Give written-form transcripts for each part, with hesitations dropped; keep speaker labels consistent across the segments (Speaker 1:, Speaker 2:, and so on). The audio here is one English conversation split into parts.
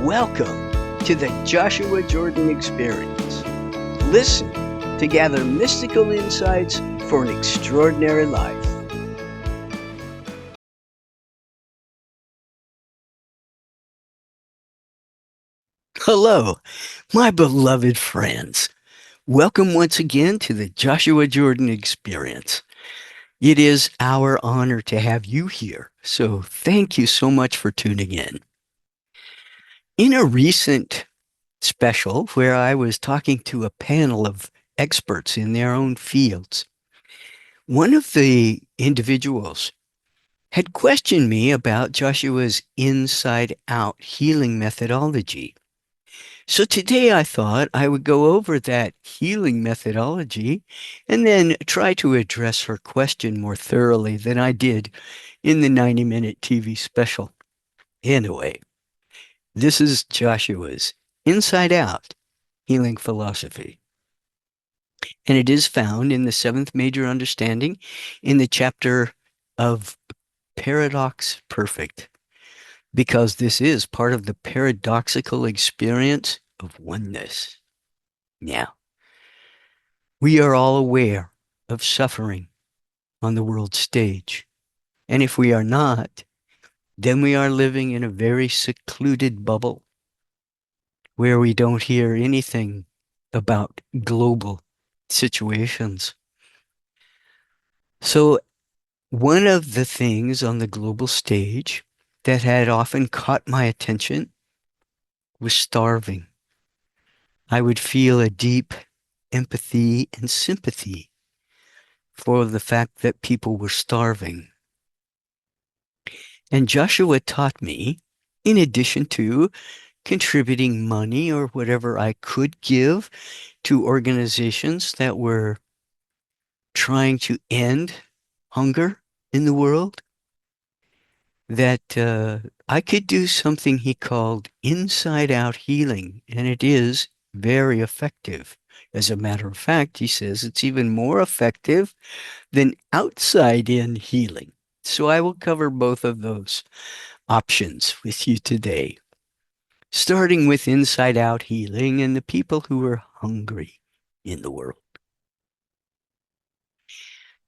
Speaker 1: Welcome to the Joshua Jordan Experience. Listen to gather mystical insights for an extraordinary life. Hello, my beloved friends. Welcome once again to the Joshua Jordan Experience. It is our honor to have you here, so thank you so much for tuning in. In a recent special where I was talking to a panel of experts in their own fields, one of the individuals had questioned me about Joshua's inside-out healing methodology. So today I thought I would go over that healing methodology and then try to address her question more thoroughly than I did in the 90-minute TV special. Anyway, this is Joshua's inside-out healing philosophy. And it is found in the seventh major understanding in the chapter of Paradox Perfect, because this is part of the paradoxical experience of oneness. Now, we are all aware of suffering on the world stage. And if we are not, then we are living in a very secluded bubble where we don't hear anything about global situations. So one of the things on the global stage that had often caught my attention was starving. I would feel a deep empathy and sympathy for the fact that people were starving. And Joshua taught me, in addition to contributing money or whatever I could give to organizations that were trying to end hunger in the world, that I could do something he called inside-out healing, and it is very effective. As a matter of fact, he says it's even more effective than outside-in healing. So I will cover both of those options with you today, starting with inside-out healing and the people who are hungry in the world.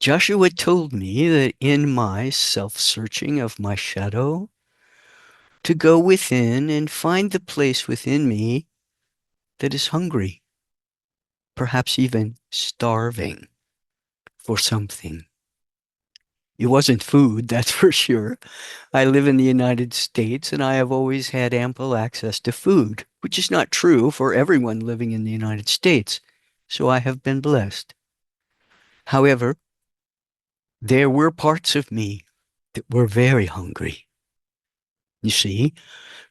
Speaker 1: Joshua told me that in my self-searching of my shadow, to go within and find the place within me that is hungry, perhaps even starving for something. It wasn't food, that's for sure. I live in the United States and I have always had ample access to food, which is not true for everyone living in the United States. So I have been blessed. However, there were parts of me that were very hungry. You see,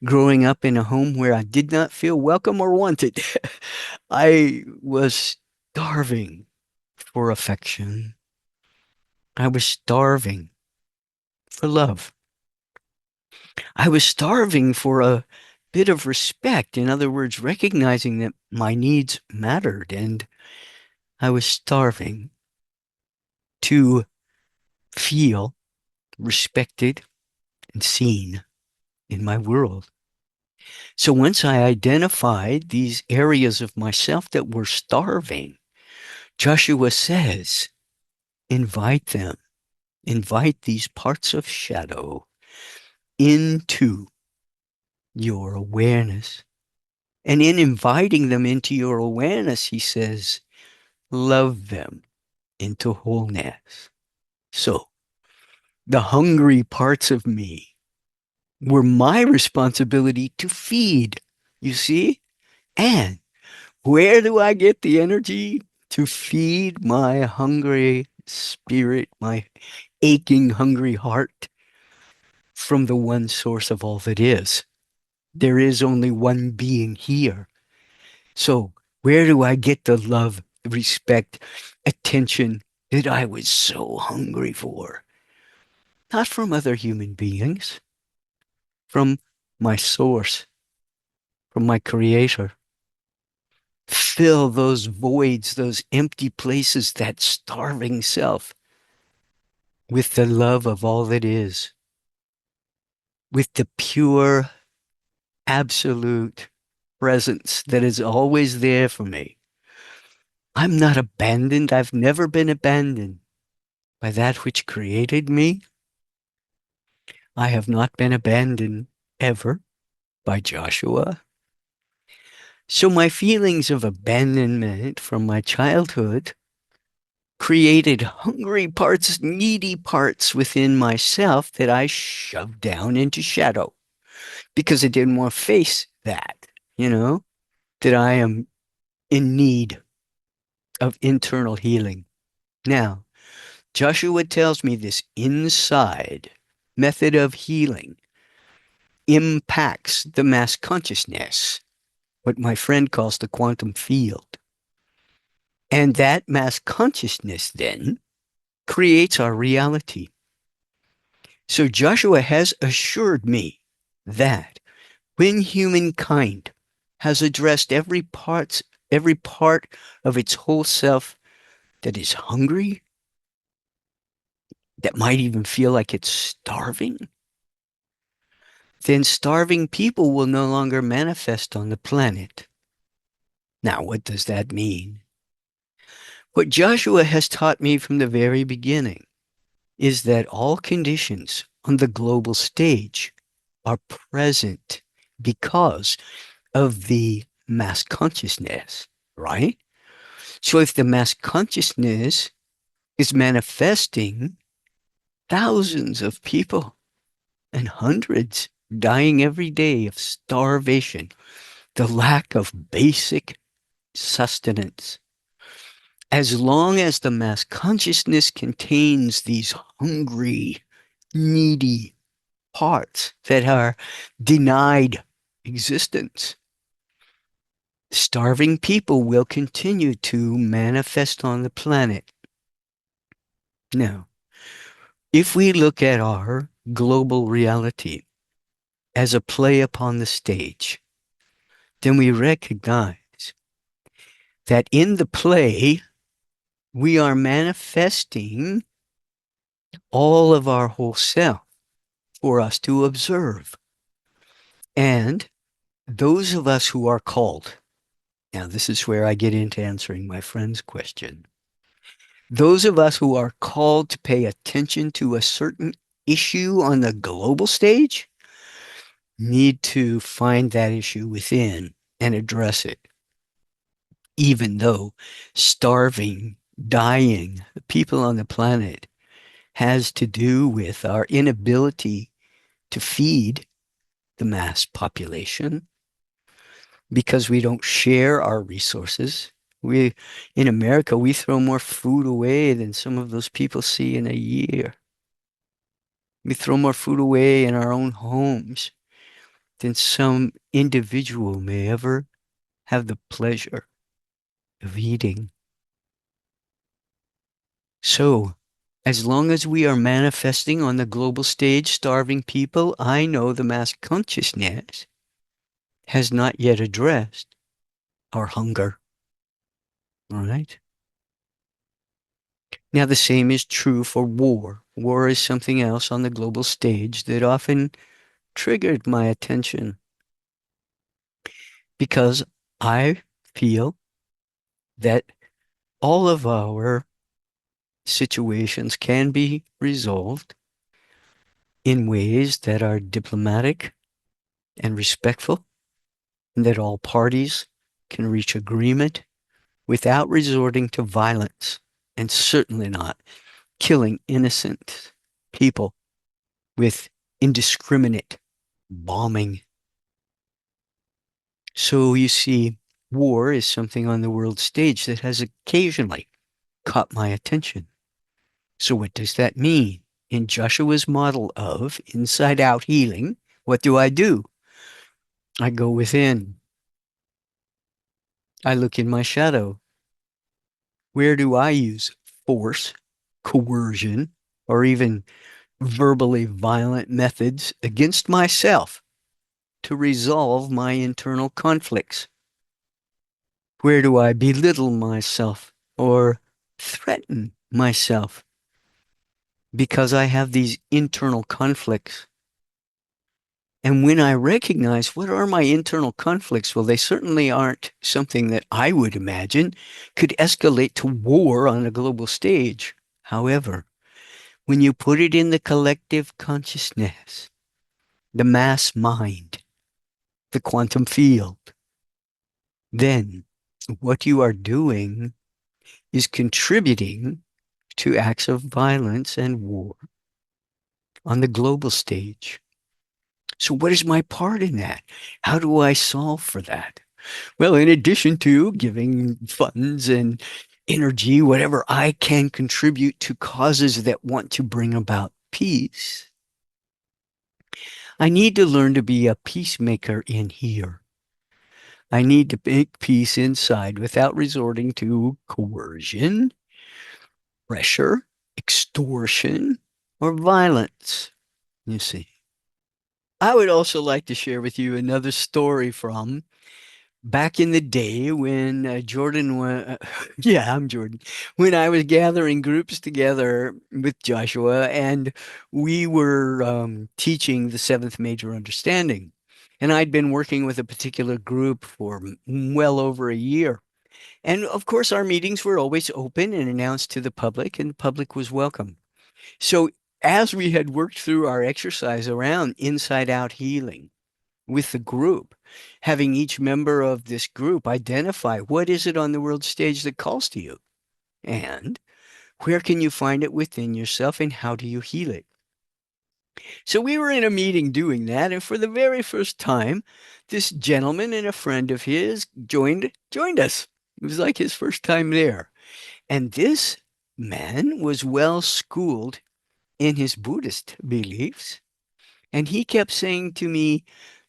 Speaker 1: growing up in a home where I did not feel welcome or wanted, I was starving for affection. I was starving for love. I was starving for a bit of respect. In other words, recognizing that my needs mattered, and I was starving to feel respected and seen in my world. So once I identified these areas of myself that were starving, Joshua says, invite them, invite these parts of shadow into your awareness. And in inviting them into your awareness, he says, love them into wholeness. So the hungry parts of me were my responsibility to feed, you see? And where do I get the energy to feed my hungry spirit, my aching, hungry heart? From the one source of all that is. There is only one being here. So where do I get the love, respect, attention that I was so hungry for? Not from other human beings, from my source, from my creator. Fill those voids, those empty places, that starving self with the love of all that is, with the pure absolute presence that is always there for me. I'm not abandoned. I've never been abandoned by that which created me. I have not been abandoned ever by Joshua. So my feelings of abandonment from my childhood created hungry parts, needy parts within myself that I shoved down into shadow because I didn't want to face that, that I am in need of internal healing. Now, Joshua tells me this inside method of healing impacts the mass consciousness, what my friend calls the quantum field. And that mass consciousness then creates our reality. So Joshua has assured me that when humankind has addressed every part of its whole self that is hungry, that might even feel like it's starving, then starving people will no longer manifest on the planet. Now, what does that mean? What Joshua has taught me from the very beginning is that all conditions on the global stage are present because of the mass consciousness, right? So if the mass consciousness is manifesting thousands of people and hundreds dying every day of starvation, the lack of basic sustenance, as long as the mass consciousness contains these hungry, needy parts that are denied existence, starving people will continue to manifest on the planet. Now, if we look at our global reality as a play upon the stage, then we recognize that in the play, we are manifesting all of our whole self for us to observe. And those of us who are called, now this is where I get into answering my friend's question. Those of us who are called to pay attention to a certain issue on the global stage need to find that issue within and address it, even though starving, dying people on the planet has to do with our inability to feed the mass population because we don't share our resources. In America, we throw more food away than some of those people see in a year. We throw more food away in our own homes than some individual may ever have the pleasure of eating. So, as long as we are manifesting on the global stage starving people, I know the mass consciousness has not yet addressed our hunger. All right? Now, the same is true for war. War is something else on the global stage that often triggered my attention because I feel that all of our situations can be resolved in ways that are diplomatic and respectful, and that all parties can reach agreement without resorting to violence, and certainly not killing innocent people with indiscriminate bombing. So you see, war is something on the world stage that has occasionally caught my attention. So what does that mean? In Joshua's model of inside out healing, what do? I go within. I look in my shadow. Where do I use force, coercion, or even verbally violent methods against myself to resolve my internal conflicts? Where do I belittle myself or threaten myself because I have these internal conflicts? And when I recognize what are my internal conflicts, well, they certainly aren't something that I would imagine could escalate to war on a global stage. However, when you put it in the collective consciousness, the mass mind, the quantum field, then what you are doing is contributing to acts of violence and war on the global stage. So, what is my part in that? How do I solve for that? Well, in addition to giving funds and energy, whatever I can contribute to causes that want to bring about peace, I need to learn to be a peacemaker in here. I need to make peace inside without resorting to coercion, pressure, extortion, or violence. You see. I would also like to share with you another story from back in the day when yeah, I'm Jordan. When I was gathering groups together with Joshua and we were teaching the seventh major understanding. And I'd been working with a particular group for well over a year. And of course, our meetings were always open and announced to the public, and the public was welcome. So, as we had worked through our exercise around inside out healing with the group, having each member of this group identify what is it on the world stage that calls to you, and where can you find it within yourself, and how do you heal it? So we were in a meeting doing that, and for the very first time, this gentleman and a friend of his joined us. It was like his first time there. And this man was well schooled in his Buddhist beliefs. And he kept saying to me,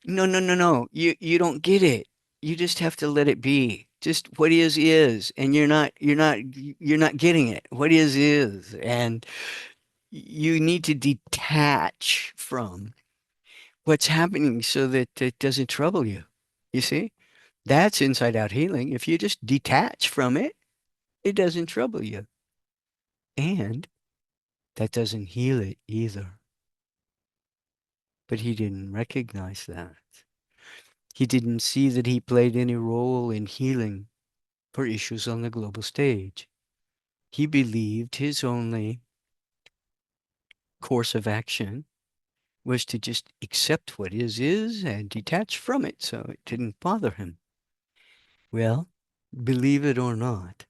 Speaker 1: no, no, no, no, you don't get it. You just have to let it be. Just what is, and you're not getting it. What is. And you need to detach from what's happening so that it doesn't trouble you. You see? That's inside out healing. If you just detach from it, it doesn't trouble you. And that doesn't heal it either. But he didn't recognize that. He didn't see that he played any role in healing for issues on the global stage. He believed his only course of action was to just accept what is and detach from it so it didn't bother him. Well, believe it or not,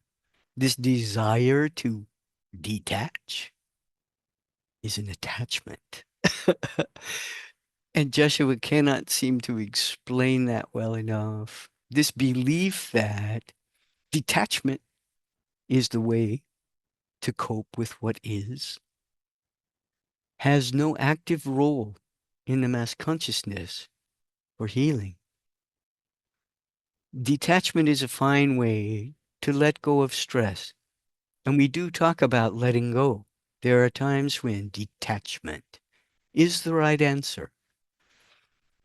Speaker 1: this desire to detach is an attachment. And Joshua cannot seem to explain that well enough. This belief that detachment is the way to cope with what is has no active role in the mass consciousness for healing. Detachment is a fine way to let go of stress. And we do talk about letting go. There are times when detachment is the right answer,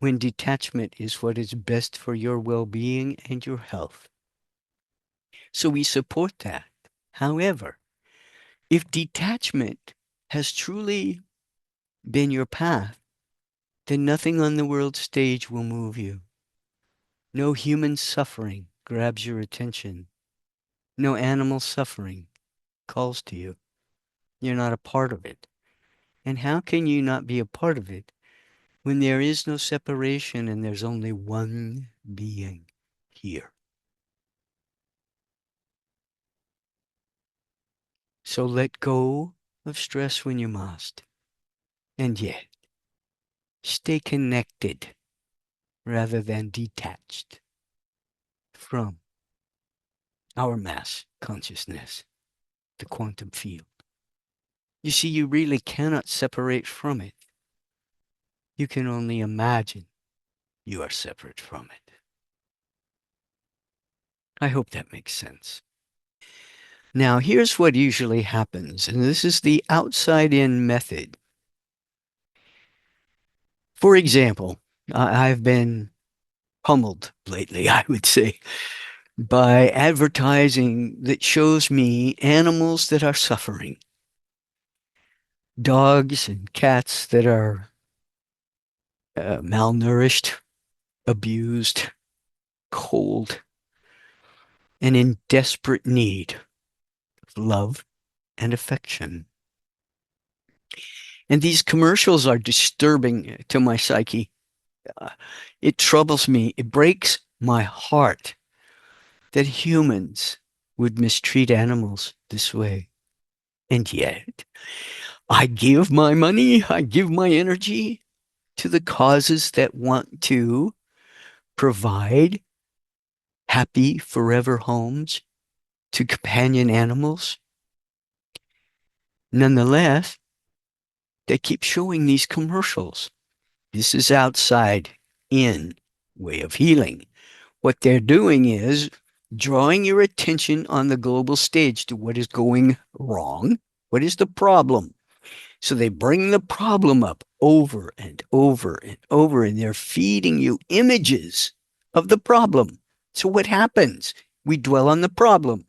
Speaker 1: when detachment is what is best for your well-being and your health. So we support that. However, if detachment has truly been your path, then nothing on the world stage will move you. No human suffering grabs your attention. No animal suffering calls to you. You're not a part of it. And how can you not be a part of it when there is no separation and there's only one being here? So let go of stress when you must. And yet, stay connected rather than detached from our mass consciousness, the quantum field. You see, you really cannot separate from it. You can only imagine you are separate from it. I hope that makes sense. Now, here's what usually happens, and this is the outside-in method. For example, I've been pummeled lately, I would say, by advertising that shows me animals that are suffering, dogs and cats that are malnourished, abused, cold, and in desperate need of love and affection. And these commercials are disturbing to my psyche. Uh, it troubles me. It breaks my heart that humans would mistreat animals this way. And yet, I give my money, I give my energy to the causes that want to provide happy forever homes to companion animals. Nonetheless, they keep showing these commercials. This is outside in way of healing. What they're doing is drawing your attention on the global stage to what is going wrong. What is the problem? So they bring the problem up over and over and over, and they're feeding you images of the problem. So what happens? We dwell on the problem.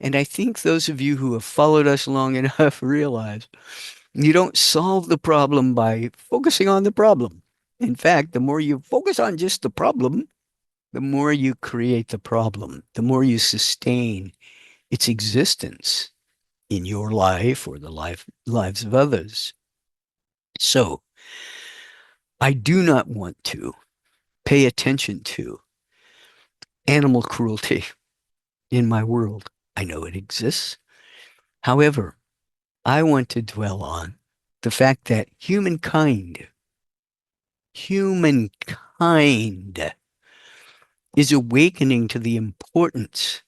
Speaker 1: And I think those of you who have followed us long enough realize you don't solve the problem by focusing on the problem. In fact, the more you focus on just the problem, the more you create the problem, the more you sustain its existence in your life or the lives of others. So I do not want to pay attention to animal cruelty in my world. I know it exists. However, I want to dwell on the fact that humankind is awakening to the importance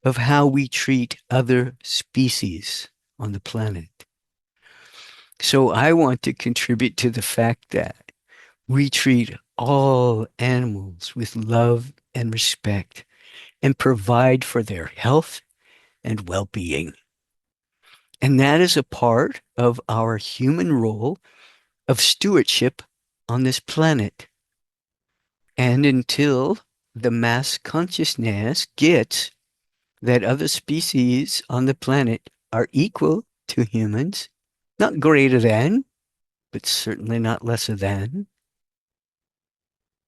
Speaker 1: of how we treat other species on the planet. So I want to contribute to the fact that we treat all animals with love and respect and provide for their health and well-being. And that is a part of our human role of stewardship on this planet. And until the mass consciousness gets that other species on the planet are equal to humans, not greater than, but certainly not lesser than,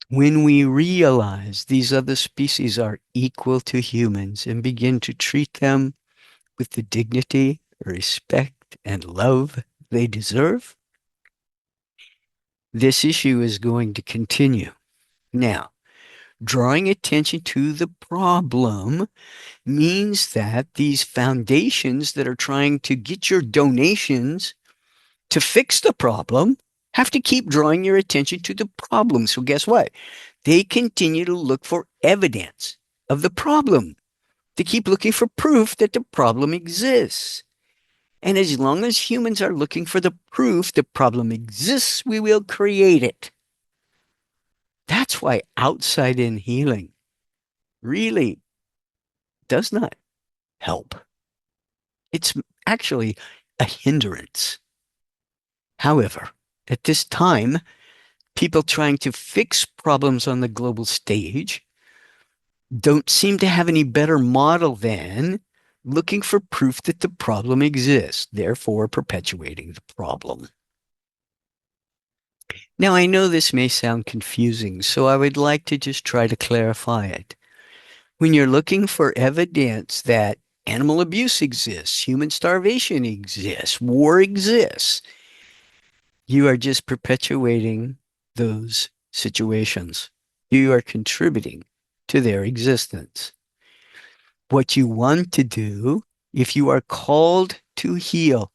Speaker 1: when we realize these other species are equal to humans and begin to treat them with the dignity, respect, and love they deserve, this issue is going to continue. Now, drawing attention to the problem means that these foundations that are trying to get your donations to fix the problem have to keep drawing your attention to the problem. So guess what? They continue to look for evidence of the problem. They keep looking for proof that the problem exists. And as long as humans are looking for the proof the problem exists, we will create it. That's why outside in healing really does not help. It's actually a hindrance. However, at this time, people trying to fix problems on the global stage don't seem to have any better model than looking for proof that the problem exists, therefore perpetuating the problem. Now, I know this may sound confusing, so I would like to just try to clarify it. When you're looking for evidence that animal abuse exists, human starvation exists, war exists, you are just perpetuating those situations. You are contributing to their existence. What you want to do, if you are called to heal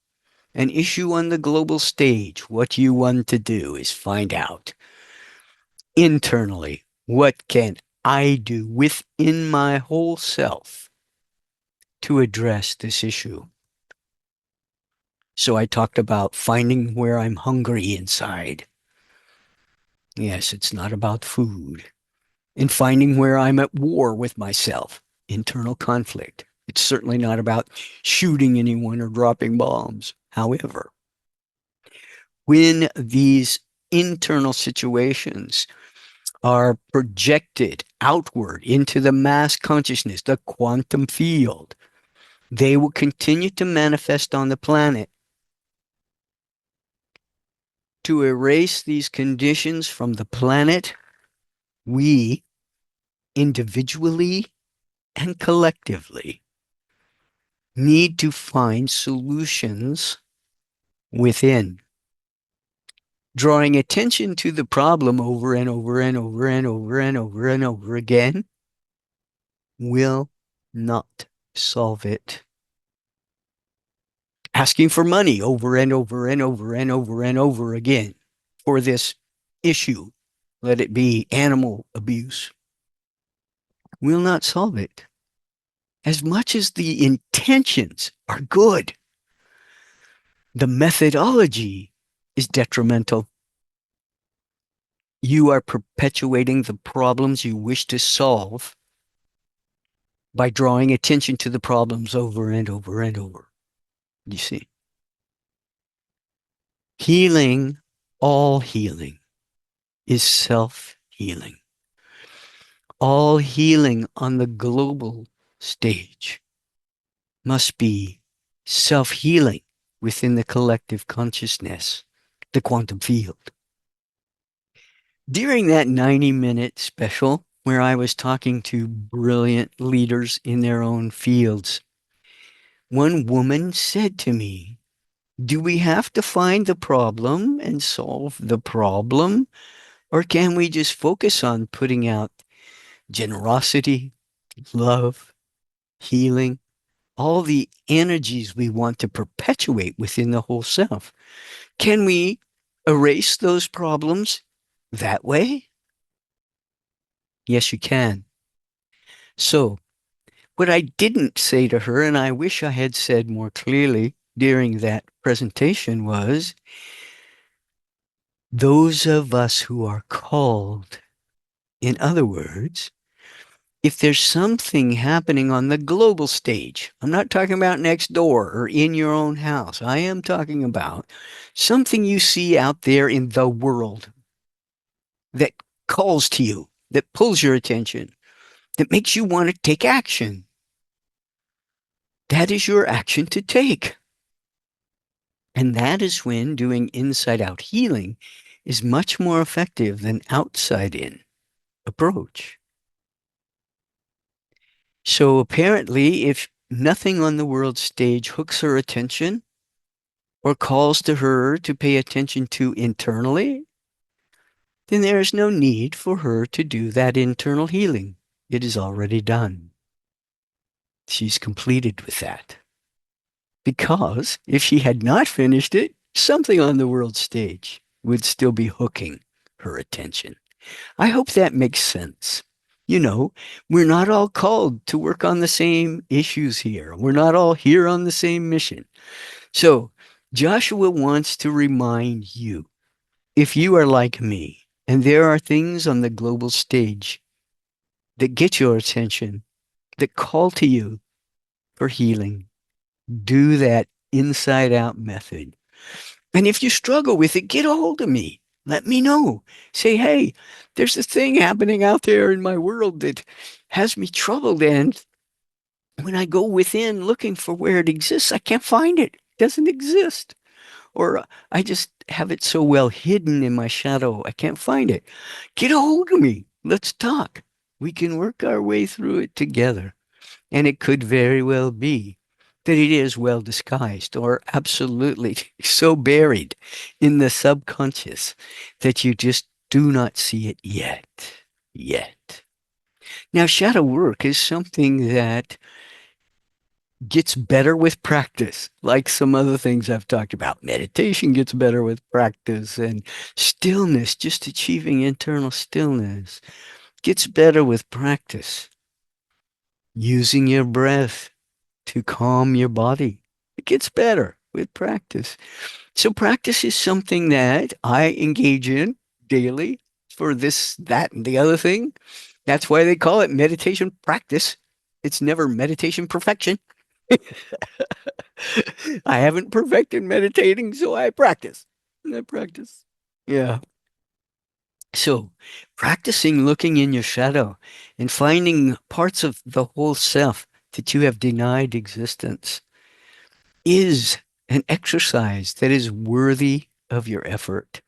Speaker 1: an issue on the global stage, what you want to do is find out internally, what can I do within my whole self to address this issue? So I talked about finding where I'm hungry inside. Yes, it's not about food. And finding where I'm at war with myself, internal conflict. It's certainly not about shooting anyone or dropping bombs. However, when these internal situations are projected outward into the mass consciousness, the quantum field, they will continue to manifest on the planet to erase these conditions from the planet, we, individually and collectively, need to find solutions within. Drawing attention to the problem over and over and over and over and over and over again will not solve it. Asking for money over and over and over and over and over again for this issue, let it be animal abuse, will not solve it. As much as the intentions are good, the methodology is detrimental. You are perpetuating the problems you wish to solve by drawing attention to the problems over and over and over. You see? Healing, all healing, is self-healing. All healing on the global stage must be self-healing within the collective consciousness, the quantum field. During that 90-minute special where I was talking to brilliant leaders in their own fields, one woman said to me, "Do we have to find the problem and solve the problem? Or can we just focus on putting out generosity, love, healing, all the energies we want to perpetuate within the whole self? Can we erase those problems that way?" Yes, you can. So, what I didn't say to her, and I wish I had said more clearly during that presentation, was those of us who are called, in other words, if there's something happening on the global stage, I'm not talking about next door or in your own house. I am talking about something you see out there in the world that calls to you, that pulls your attention, that makes you want to take action. That is your action to take. And that is when doing inside out healing is much more effective than outside in approach. So apparently, if nothing on the world stage hooks her attention or calls to her to pay attention to internally, then there is no need for her to do that internal healing. It is already done. She's completed with that. Because if she had not finished it, something on the world stage would still be hooking her attention. I hope that makes sense. You know, we're not all called to work on the same issues here. We're not all here on the same mission. So Joshua wants to remind you, if you are like me, and there are things on the global stage that get your attention, that call to you for healing, do that inside out method. And if you struggle with it, get a hold of me. Let me know. Say, hey, there's this thing happening out there in my world that has me troubled. And when I go within looking for where it exists, I can't find it. It doesn't exist. Or I just have it so well hidden in my shadow, I can't find it. Get a hold of me. Let's talk. We can work our way through it together. And it could very well be that it is well disguised or absolutely so buried in the subconscious that you just do not see it yet. Yet. Now, shadow work is something that gets better with practice, like some other things I've talked about. Meditation gets better with practice, and stillness, just achieving internal stillness, gets better with practice. Using your breath to calm your body. It gets better with practice. So practice is something that I engage in daily for this, that, and the other thing. That's why they call it meditation practice. It's never meditation perfection. I haven't perfected meditating, so I practice. I practice. Yeah. So practicing looking in your shadow and finding parts of the whole self that you have denied existence is an exercise that is worthy of your effort.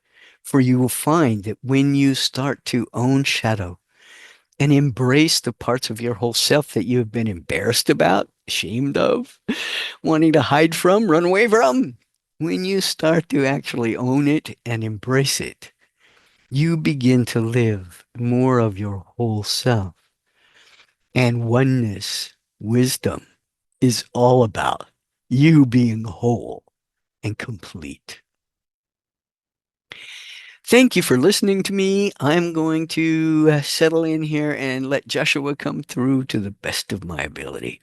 Speaker 1: For you will find that when you start to own shadow and embrace the parts of your whole self that you have been embarrassed about, ashamed of, wanting to hide from, run away from, when you start to actually own it and embrace it, you begin to live more of your whole self. And oneness, wisdom, is all about you being whole and complete. Thank you for listening to me. I'm going to settle in here and let Joshua come through to the best of my ability.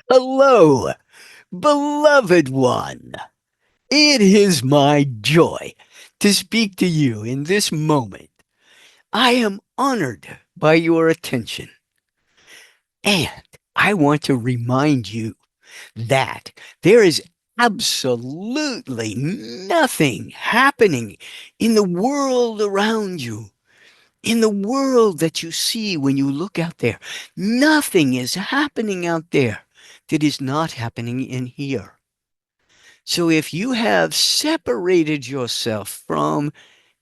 Speaker 1: Hello, beloved one. It is my joy to speak to you in this moment. I am honored by your attention. And I want to remind you that there is absolutely nothing happening in the world around you, in the world that you see when you look out there. Nothing is happening out there that is not happening in here. So if you have separated yourself from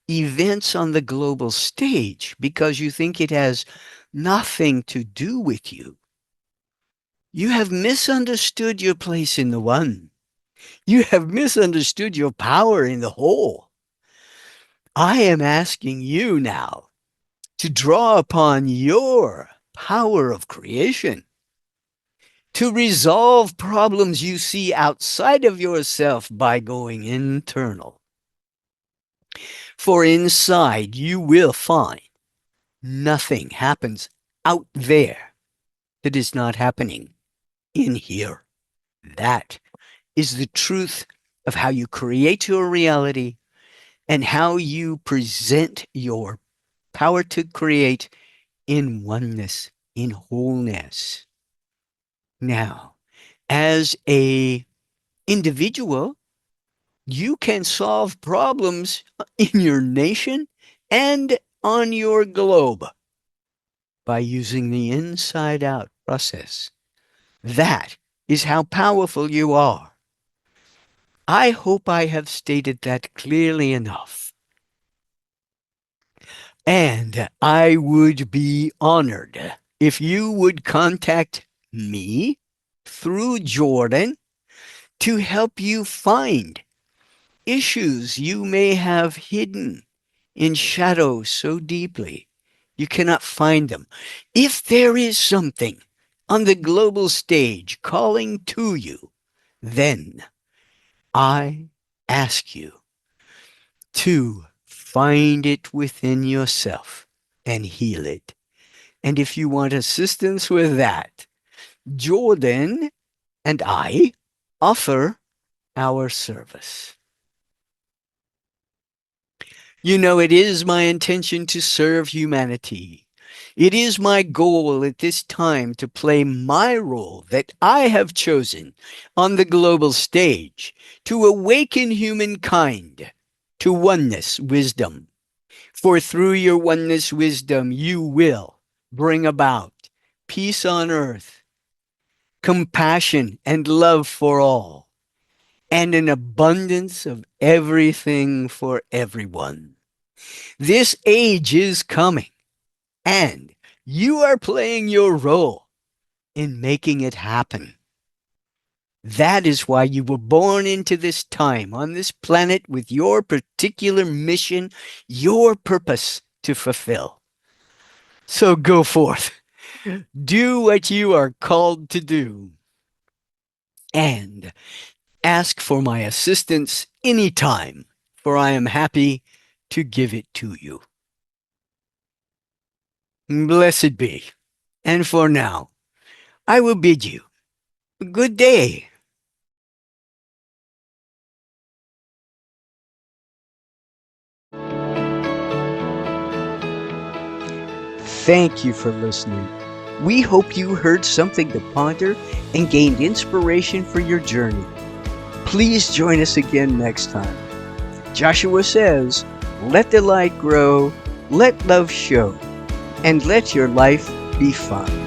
Speaker 1: events on the global stage because you think it has nothing to do with you, you have misunderstood your place in the one. You have misunderstood your power in the whole. I am asking you now to draw upon your power of creation to resolve problems you see outside of yourself by going internal. For inside you will find nothing happens out there that is not happening in here. That is the truth of how you create your reality and how you present your power to create in oneness, in wholeness. Now, as a individual, you can solve problems in your nation and on your globe by using the inside out process. That is how powerful you are. I hope I have stated that clearly enough. And I would be honored if you would contact me through Jordan to help you find issues you may have hidden in shadow so deeply you cannot find them. If there is something on the global stage calling to you, then I ask you to find it within yourself and heal it. And if you want assistance with that, Jordan and I offer our service. You know, it is my intention to serve humanity. It is my goal at this time to play my role that I have chosen on the global stage to awaken humankind to oneness wisdom. For through your oneness wisdom, you will bring about peace on earth, compassion and love for all, and an abundance of everything for everyone. This age is coming, and you are playing your role in making it happen. That is why you were born into this time on this planet with your particular mission, your purpose to fulfill. So go forth, do what you are called to do, and ask for my assistance anytime, for I am happy to give it to you. Blessed be. And for now, I will bid you good day. Thank you for listening. We hope you heard something to ponder and gained inspiration for your journey. Please join us again next time. Joshua says, let the light grow, let love show, and let your life be fun.